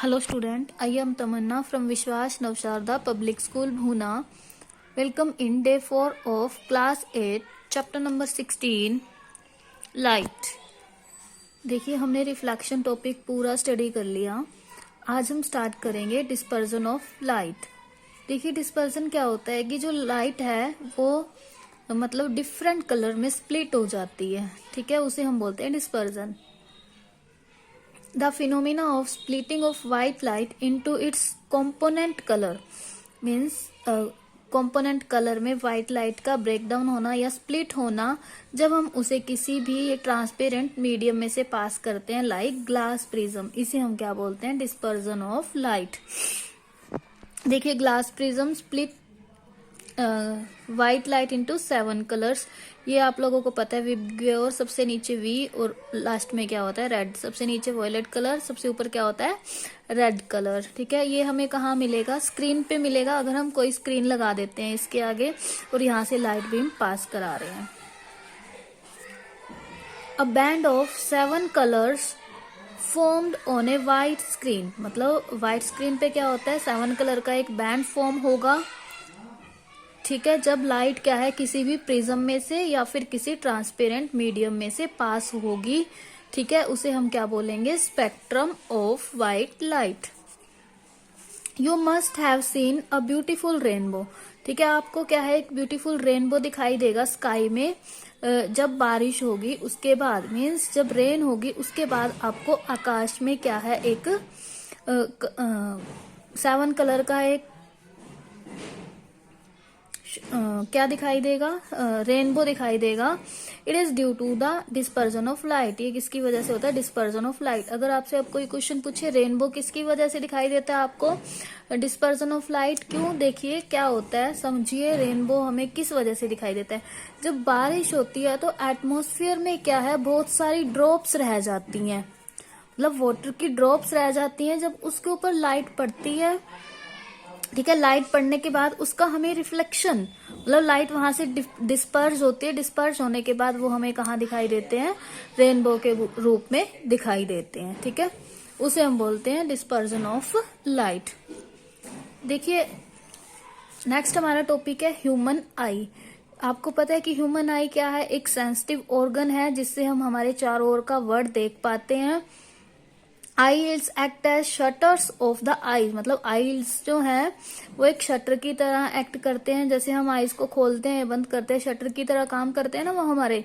Hello student, I am Tamanna from Vishwas Navsharda Public School Bhuna. Welcome in day 4 of class 8 chapter number 16 light. देखिए हमने reflection topic पूरा study कर लिया। आज हम start करेंगे डिस्पर्जन ऑफ लाइट। देखिए डिस्पर्जन क्या होता है कि जो लाइट है वो मतलब डिफरेंट कलर में स्प्लिट हो जाती है, ठीक है, उसे हम बोलते हैं dispersion. The phenomena of splitting of white light into its component color means component color में white light का breakdown होना या split होना जब हम उसे किसी भी ट्रांसपेरेंट मीडियम में से पास करते हैं, लाइक ग्लास प्रिज्म, इसे हम क्या बोलते हैं, डिस्पर्जन ऑफ लाइट। देखिए glass prism split white light into 7 colours, ये आप लोगों को पता है, विबग्योर सबसे नीचे वी और लास्ट में क्या होता है रेड, सबसे नीचे वॉयलेट कलर, सबसे ऊपर क्या होता है रेड कलर, ठीक है। ये हमें कहाँ मिलेगा, स्क्रीन पे मिलेगा। अगर हम कोई स्क्रीन लगा देते हैं इसके आगे और यहाँ से लाइट बीम पास करा रहे हैं। A band of 7 colours formed on a white screen, मतलब व्हाइट स्क्रीन पे क्या होता है 7 कलर का एक बैंड फॉर्म होगा, ठीक है, जब लाइट क्या है किसी भी प्रिज्म में से या फिर किसी ट्रांसपेरेंट मीडियम में से पास होगी, ठीक है, उसे हम क्या बोलेंगे, spectrum of white light. You must have seen a beautiful rainbow, ठीक है, आपको क्या है एक ब्यूटीफुल रेनबो दिखाई देगा स्काई में जब बारिश होगी, उसके बाद मीन्स जब रेन होगी उसके बाद आपको आकाश में क्या है एक 7 कलर का एक क्या दिखाई देगा, रेनबो दिखाई देगा। It is due to the dispersion of light, ये किसकी वजह से होता है, डिस्पर्जन ऑफ लाइट। अगर आपसे अब कोई क्वेश्चन पूछे रेनबो किसकी वजह से दिखाई देता है आपको, डिस्पर्जन ऑफ लाइट, क्यों, देखिए क्या होता है, समझिए रेनबो हमें किस वजह से दिखाई देता है। जब बारिश होती है तो एटमोस्फियर में क्या है बहुत सारी ड्रॉप्स रह जाती हैं, मतलब वाटर की ड्रॉप्स रह जाती हैं, जब उसके ऊपर लाइट पड़ती है, ठीक है, लाइट पड़ने के बाद उसका हमें रिफ्लेक्शन, मतलब लाइट वहां से डिस्पर्स होती है, डिस्पर्स होने के बाद वो हमें कहाँ दिखाई देते हैं, रेनबो के रूप में दिखाई देते हैं, ठीक है, उसे हम बोलते हैं डिस्पर्जन ऑफ लाइट। देखिए नेक्स्ट हमारा टॉपिक है ह्यूमन आई। आपको पता है कि ह्यूमन आई क्या है, एक सेंसिटिव ऑर्गन है जिससे हम हमारे चारों ओर का वर्ल्ड देख पाते हैं। Eyes act as shutters of the eyes, मतलब आईज जो है वो एक शटर की तरह एक्ट करते हैं, जैसे हम आईज को खोलते हैं बंद करते हैं शटर की तरह काम करते हैं ना वो हमारे।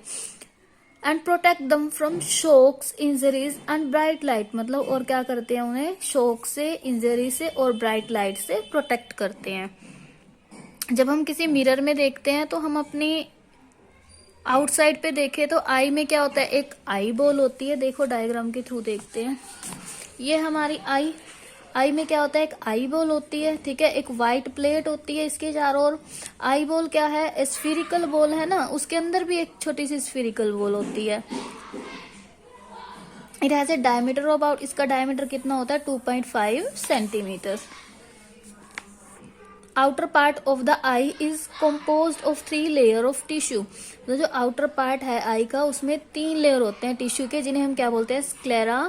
And protect them from shocks, injuries and bright light, मतलब और क्या करते हैं, उन्हें शॉक से, इंजरी से और ब्राइट लाइट से प्रोटेक्ट करते हैं। जब हम किसी मिरर में देखते हैं तो हम अपनी आउटसाइड पे देखें तो आई में क्या होता है, एक आई बॉल होती है, देखो डायग्राम के थ्रू देखते हैं, ये हमारी आई में क्या होता है, एक आई बॉल होती है, ठीक है, एक व्हाइट प्लेट होती है इसके चारों ओर। आई बॉल क्या है, स्फीरिकल बॉल है ना, उसके अंदर भी एक छोटी सी स्फीरिकल बॉल होती है। It has a diameter about, इसका डायमीटर कितना होता है 2.5 centimetre. Outer part of the I is composed of 3 layer of tissue, तो जो आउटर पार्ट है आई का उसमें 3 लेयर होते हैं टिश्यू के, जिन्हें हम क्या बोलते हैं, sclera,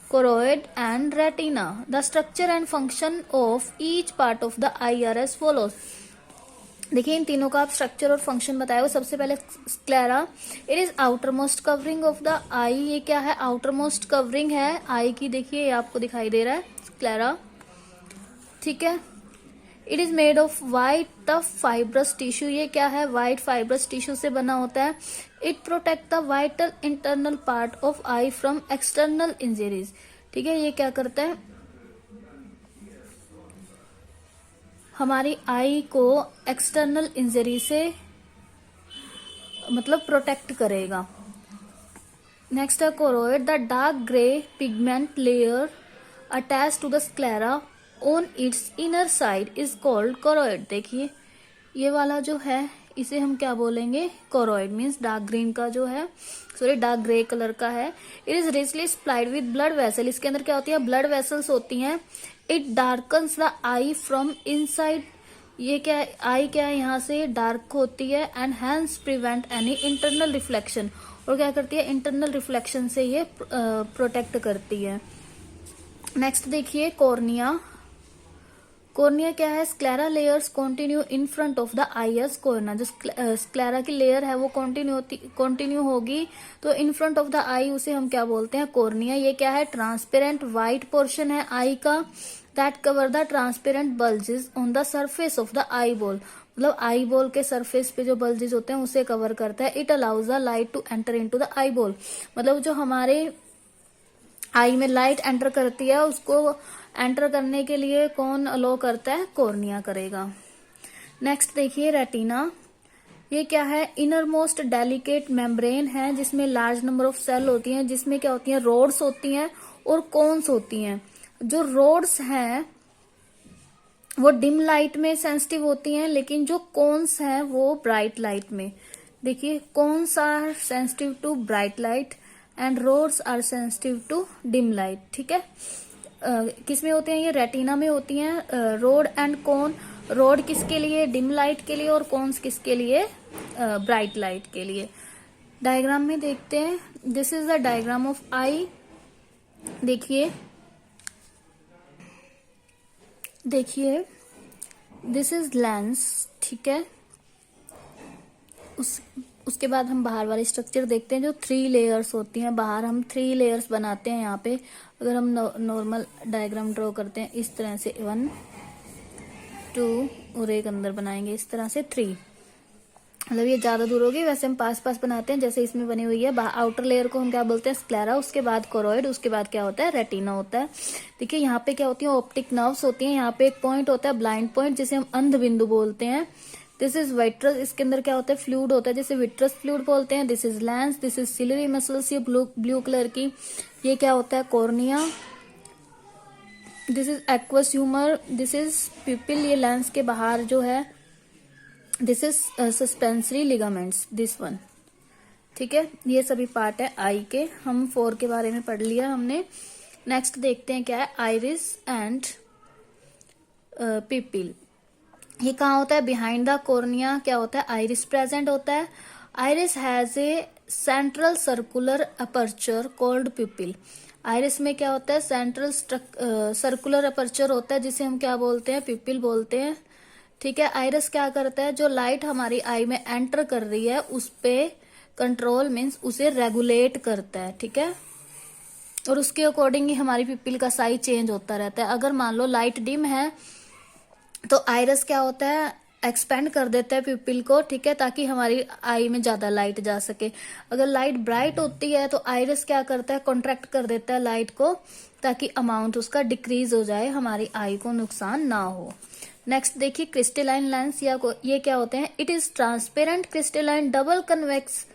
choroid and retina. The structure and function of each part of the eye are as follows. देखिए इन तीनों का आप स्ट्रक्चर और फंक्शन बताया। सबसे पहले sclera, it is outermost covering of the eye, ये क्या है, आउटर मोस्ट कवरिंग है आई की, देखिए ये आपको दिखाई दे रहा है स्क्लेरा, ठीक है। It is made of white tough fibrous tissue, ये क्या है, वाइट फाइब्रस टिश्यू से बना होता है। It protect the vital internal part of I from external injuries, ठीक है, ये क्या करता है, हमारी आई को एक्सटर्नल इंजरी से मतलब प्रोटेक्ट करेगा। नेक्स्ट है choroid, the dark grey pigment layer attach to the sclera on its inner side is called choroid. देखिए ये वाला जो है इसे हम क्या बोलेंगे, कोरोइड, मीन्स डार्क ग्रीन का जो है, सॉरी डार्क ग्रे कलर का है। It is richly supplied with blood vessel, इसके अंदर क्या होती है, ब्लड वेसल्स होती हैं। It darkens the eye from inside, ये क्या है, आई क्या है यहाँ से डार्क होती है, and hence prevent any internal reflection, और क्या करती है, इंटरनल रिफ्लेक्शन से ये प्रोटेक्ट करती है। नेक्स्ट देखिए कॉर्निया। कॉर्निया क्या है? Sclera layers continue in front of the I S cornea. जो स्क्लेरा की लेयर है वो कंटिन्यू होगी तो इन फ्रंट ऑफ द आई उसे हम क्या बोलते हैं? कॉर्निया। ये क्या है? ट्रांसपेरेंट व्हाइट पोर्शन है आई का that cover the transparent bulges on the surface of the eyeball. मतलब आई बॉल के सरफेस पे जो बल्जेस होते हैं उसे कवर करता है। It allows the light to enter into the eyeball. मतलब जो हमारे आई में लाइट एंटर करती है उसको एंटर करने के लिए कौन अलो करता है? कॉर्निया करेगा। नेक्स्ट देखिए रेटिना। ये क्या है? इनर मोस्ट डेलिकेट मेम्ब्रेन है जिसमें लार्ज नंबर ऑफ सेल होती हैं, जिसमें क्या होती हैं? रोड्स होती हैं और कोन्स होती हैं। जो रोड्स हैं वो डिम लाइट में सेंसिटिव होती हैं, लेकिन जो कोन्स हैं वो ब्राइट लाइट में। देखिए cones are sensitive to bright light and rods are sensitive to dim light. ठीक है, किस में होते हैं? ये रेटिना में होती हैं। रोड एंड कोन, रोड किसके लिए? डिम लाइट के लिए, और कोन्स किसके लिए? ब्राइट लाइट के लिए। डायग्राम में देखते हैं। This is the diagram of eye. देखिए दिस इज लेंस। ठीक है, उसके बाद हम बाहर वाले स्ट्रक्चर देखते हैं जो 3 लेयर्स होती हैं। बाहर हम 3 लेयर्स बनाते हैं। यहाँ पे अगर हम नॉर्मल डायग्राम ड्रॉ करते हैं इस तरह से 1 2 और एक अंदर बनाएंगे इस तरह से 3। मतलब ये ज्यादा दूर होगी, वैसे हम पास पास बनाते हैं जैसे इसमें बनी हुई है। आउटर लेयर को हम क्या बोलते हैं? स्क्लेरा। उसके बाद कोरोइड, उसके बाद क्या होता है? रेटिना होता है। देखिए यहाँ पे क्या होती है? ऑप्टिक नर्व्स होती हैं। यहाँ पे एक पॉइंट होता है ब्लाइंड पॉइंट जिसे हम अंध बिंदु बोलते हैं। This is vitreous. इसके अंदर क्या होता है? फ्लूइड होता है जिसे विट्रस फ्लूइड बोलते हैं। This is lens. This is ciliary muscles, ये ब्लू कलर की। ये क्या होता है? Cornea. This is aqueous humour. This is pupil, ये लेंस के बाहर जो है। This is suspensory ligaments, this one. ठीक है, ये सभी पार्ट है आई के। हम 4 के बारे में पढ़ लिया हमने। नेक्स्ट देखते हैं क्या है? Iris and pupil. ये कहाँ होता है? बिहाइंड द कॉर्निया क्या होता है? आइरिस प्रेजेंट होता है। Iris has a central circular aperture called pupil. Iris में क्या होता है? सेंट्रल सर्कुलर अपर्चर होता है जिसे हम क्या बोलते हैं? पिपिल बोलते हैं। ठीक है, आइरिस क्या करता है? जो लाइट हमारी आई में एंटर कर रही है उस पे कंट्रोल मीन्स उसे रेगुलेट करता है। ठीक है, और उसके अकॉर्डिंग ही हमारी पिपिल का साइज चेंज होता रहता है। अगर मान लो लाइट डिम है तो आइरिस क्या होता है? एक्सपेंड कर देता है पिपिल को। ठीक है, ताकि हमारी आई में ज्यादा लाइट जा सके। अगर लाइट ब्राइट होती है तो आइरिस क्या करता है? कॉन्ट्रैक्ट कर देता है लाइट को ताकि अमाउंट उसका डिक्रीज हो जाए, हमारी आई को नुकसान ना हो। नेक्स्ट देखिए क्रिस्टलाइन लेंस, या ये क्या होते हैं? It is transparent crystalline double convex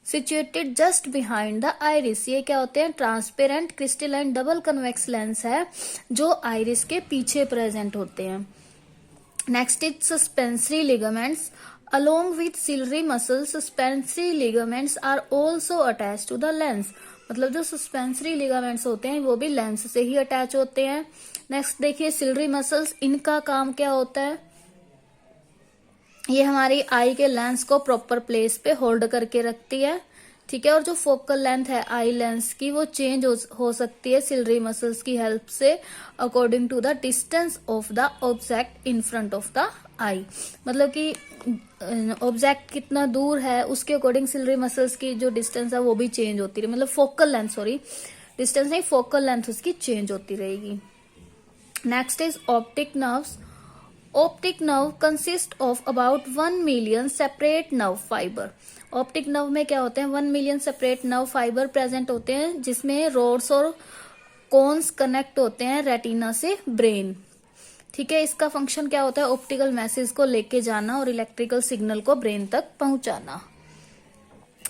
situated just behind the iris. ये क्या होते हैं? Transparent crystalline double convex lens है जो आइरिस के पीछे प्रेजेंट होते हैं। Next is suspensory ligaments. Along with ciliary muscles suspensory ligaments are also attach to the lens. मतलब जो सस्पेंसरी लिगामेंट्स होते हैं वो भी लेंस से ही अटैच होते हैं। नेक्स्ट देखिए सिलरी मसल्स, इनका काम क्या होता है? ये हमारी आई के लेंस को प्रॉपर प्लेस पे होल्ड करके रखती है। ठीक है, और जो फोकल लेंथ है आई लेंस की वो चेंज हो सकती है सिलरी मसल्स की हेल्प से according to the distance of the object in front of the eye. मतलब कि ऑब्जेक्ट कितना दूर है उसके अकॉर्डिंग सिलरी मसल्स की जो डिस्टेंस है वो भी चेंज होती रही। मतलब फोकल लेंथ, सॉरी डिस्टेंस नहीं, फोकल लेंथ उसकी चेंज होती रहेगी। Next is optic nerves. Optic nerve consist of about 1 million separate nerve fibre. Optic nerve में क्या होते हैं? 1 million separate nerve fibre present होते हैं जिसमें रोड्स और कोन्स कनेक्ट होते हैं रेटिना से ब्रेन। ठीक है, इसका फंक्शन क्या होता है? ऑप्टिकल मैसेज को लेके जाना और इलेक्ट्रिकल सिग्नल को ब्रेन तक पहुंचाना।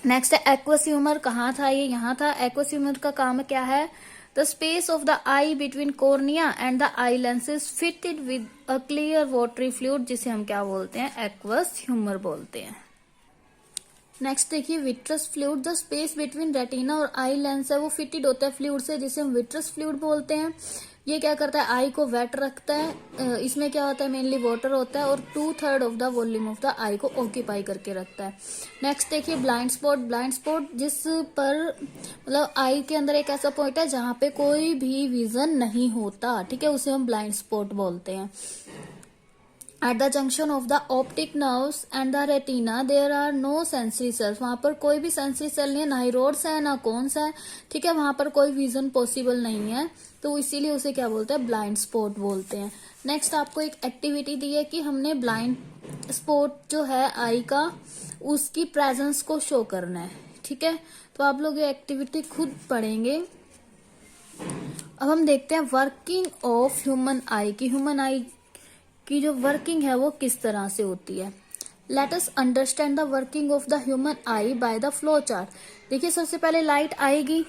नेक्स्ट है एक्वस ह्यूमर। कहाँ था ये? यहाँ था। एक्वस ह्यूमर का काम क्या है? The space of the eye between cornea and the eye lens is fitted with a clear watery fluid जिसे हम क्या बोलते हैं? एक्वस ह्यूमर बोलते हैं। नेक्स्ट देखिए vitreous fluid, the space between retina और आई लेंस है वो फिटेड होता है फ्लूइड से, जिसे हम विट्रस फ्लूइड बोलते हैं। ये क्या करता है, आई को वेट रखता है। इसमें क्या होता है, मेनली वाटर होता है और 2/3 of the volume of the eye को ऑक्यूपाई करके रखता है। नेक्स्ट देखिए ब्लाइंड स्पॉट, ब्लाइंड स्पॉट जिस पर मतलब आई के अंदर एक ऐसा पॉइंट है जहां पे कोई भी विजन नहीं होता, ठीक है, उसे हम ब्लाइंड स्पॉट बोलते हैं। At the junction of the optic nerves and the retina there are no sensory cells, वहां पर कोई भी सेंसरी सेल नहीं है, ना ही रोड्स है ना कोन्स है, ठीक है, वहां पर कोई विजन पॉसिबल नहीं है, तो इसीलिए उसे क्या बोलते हैं, ब्लाइंड स्पॉट बोलते हैं। नेक्स्ट आपको एक एक्टिविटी दी है कि हमने ब्लाइंड स्पॉट जो है आई का उसकी प्रेजेंस को शो करना है, ठीक है, तो आप लोग ये एक्टिविटी खुद पढ़ेंगे। अब हम देखते हैं वर्किंग ऑफ ह्यूमन आई की, ह्यूमन आई की जो वर्किंग है वो किस तरह से होती है। Let us understand the working of the human I by the flow chart. देखिए सबसे पहले लाइट आएगी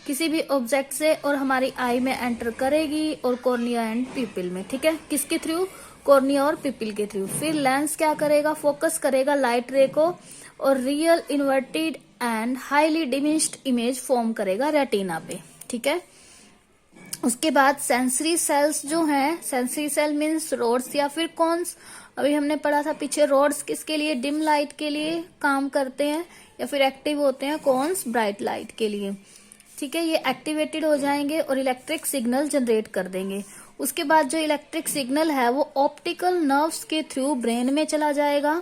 किसी भी ऑब्जेक्ट से और हमारी आई में एंटर करेगी और कॉर्निया एंड पिपिल में, ठीक है, किसके थ्रू, कॉर्निया और पिपिल के थ्रू। फिर लेंस क्या करेगा, फोकस करेगा लाइट रे को और real inverted and highly diminished image form करेगा रेटिना पे, ठीक है। उसके बाद सेंसरी सेल्स जो हैं, सेंसरी सेल मीन्स रोड्स या फिर कॉन्स, अभी हमने पढ़ा था पीछे, रोड्स किसके लिए, डिम लाइट के लिए काम करते हैं या फिर एक्टिव होते हैं, कॉन्स ब्राइट लाइट के लिए, ठीक है। ये एक्टिवेटेड हो जाएंगे और इलेक्ट्रिक सिग्नल जनरेट कर देंगे। उसके बाद जो इलेक्ट्रिक सिग्नल है वो ऑप्टिकल नर्व्स के थ्रू ब्रेन में चला जाएगा,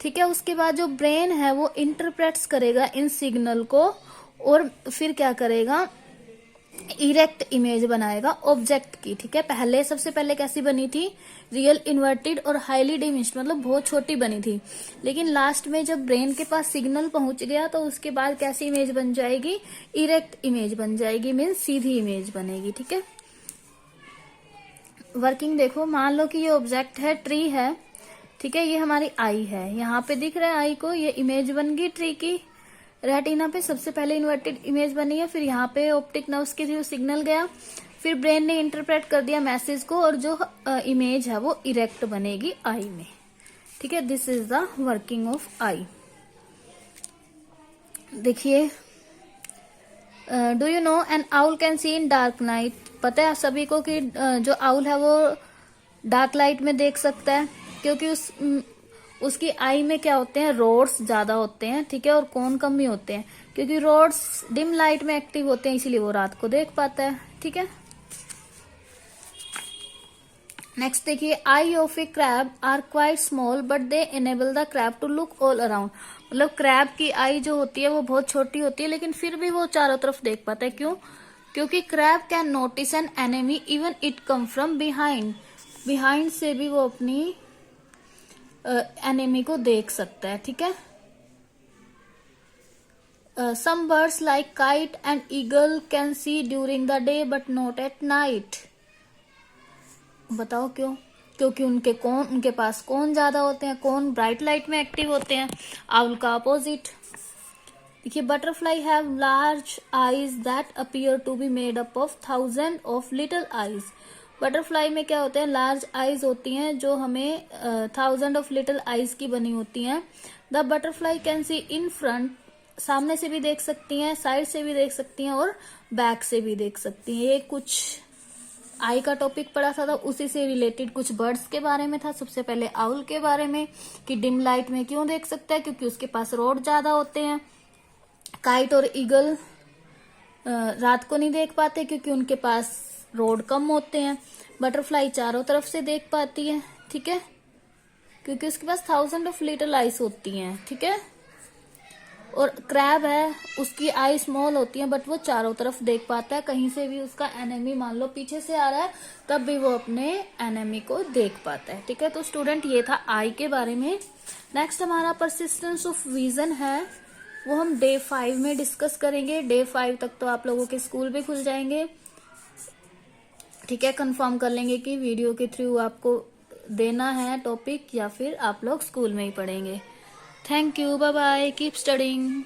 ठीक है। उसके बाद जो ब्रेन है वो इंटरप्रेट्स करेगा इन सिग्नल को और फिर क्या करेगा, इरेक्ट इमेज बनाएगा ऑब्जेक्ट की, ठीक है। पहले सबसे पहले कैसी बनी थी, रियल इन्वर्टेड और हाईली डिमिनिश्ड, मतलब बहुत छोटी बनी थी, लेकिन लास्ट में जब ब्रेन के पास सिग्नल पहुंच गया तो उसके बाद कैसी इमेज बन जाएगी, इरेक्ट इमेज बन जाएगी, मीन्स सीधी इमेज बनेगी, ठीक है। वर्किंग देखो, मान लो कि ये ऑब्जेक्ट है, ट्री है, ठीक है, ये हमारी आई है, यहाँ पे दिख रहा है आई को, ये इमेज बन गई ट्री की, रेटिना पे सबसे पहले इन्वर्टेड इमेज बनी है, फिर यहाँ पे ऑप्टिक नर्व्स के थ्रू सिग्नल गया, फिर ब्रेन ने इंटरप्रेट कर दिया मैसेज को और जो इमेज है वो इरेक्ट बनेगी आई में, ठीक है। This is the working of eye. देखिए do you know an owl can see in dark night, पता है सभी को कि जो आउल है वो डार्क लाइट में देख सकता है, क्योंकि उसकी आई में क्या होते हैं, रोड्स ज्यादा होते हैं, ठीक है, और कोन कम ही होते हैं, क्योंकि रोड्स डिम लाइट में एक्टिव होते हैं इसीलिए वो रात को देख पाता है, ठीक है। नेक्स्ट देखिए, eye of a crab are quite small but they enable the crab to look all around, मतलब क्रैब की आई जो होती है वो बहुत छोटी होती है लेकिन फिर भी वो चारों तरफ देख पाता है, क्यों, क्योंकि crab can notice an enemy even it come from behind, behind से भी वो अपनी एनिमी को देख सकता है, ठीक है। Some birds like kite and eagle can see during the day but not at night, बताओ क्यों, क्योंकि उनके पास कौन ज्यादा होते हैं, कौन ब्राइट लाइट में एक्टिव होते हैं, आउल का अपोजिट। देखिए butterfly have large eyes that appear to be made up of 1000 of little eyes, butterfly में क्या होते हैं, लार्ज आईज होती हैं जो हमें 1000 ऑफ लिटिल आईज की बनी होती हैं। The butterfly can see in front, सामने से भी देख सकती हैं, साइड से भी देख सकती हैं और बैक से भी देख सकती हैं। ये कुछ आई का टॉपिक पढ़ा था, उसी से रिलेटेड कुछ बर्ड्स के बारे में था। सबसे पहले आउल के बारे में कि डिम लाइट में क्यों देख सकता है, क्योंकि उसके पास रोड ज्यादा होते हैं। काइट और ईगल रात को नहीं देख पाते क्योंकि उनके पास रोड कम होते हैं। बटरफ्लाई चारों तरफ से देख पाती है, ठीक है, क्योंकि उसके पास 1000 ऑफ लिटिल आईज होती हैं, ठीक है। और क्रैब है, उसकी आई स्मॉल होती है बट वो चारों तरफ देख पाता है, कहीं से भी उसका एनिमी मान लो पीछे से आ रहा है तब भी वो अपने एनिमी को देख पाता है, ठीक है। तो स्टूडेंट ये था आई के बारे में। नेक्स्ट हमारा परसिस्टेंस ऑफ विजन है, वो हम डे 5 में डिस्कस करेंगे। डे 5 तक तो आप लोगों के स्कूल भी खुल जाएंगे, ठीक है। कंफर्म कर लेंगे कि वीडियो के थ्रू आपको देना है टॉपिक या फिर आप लोग स्कूल में ही पढ़ेंगे। Thank you, bye bye, keep studying.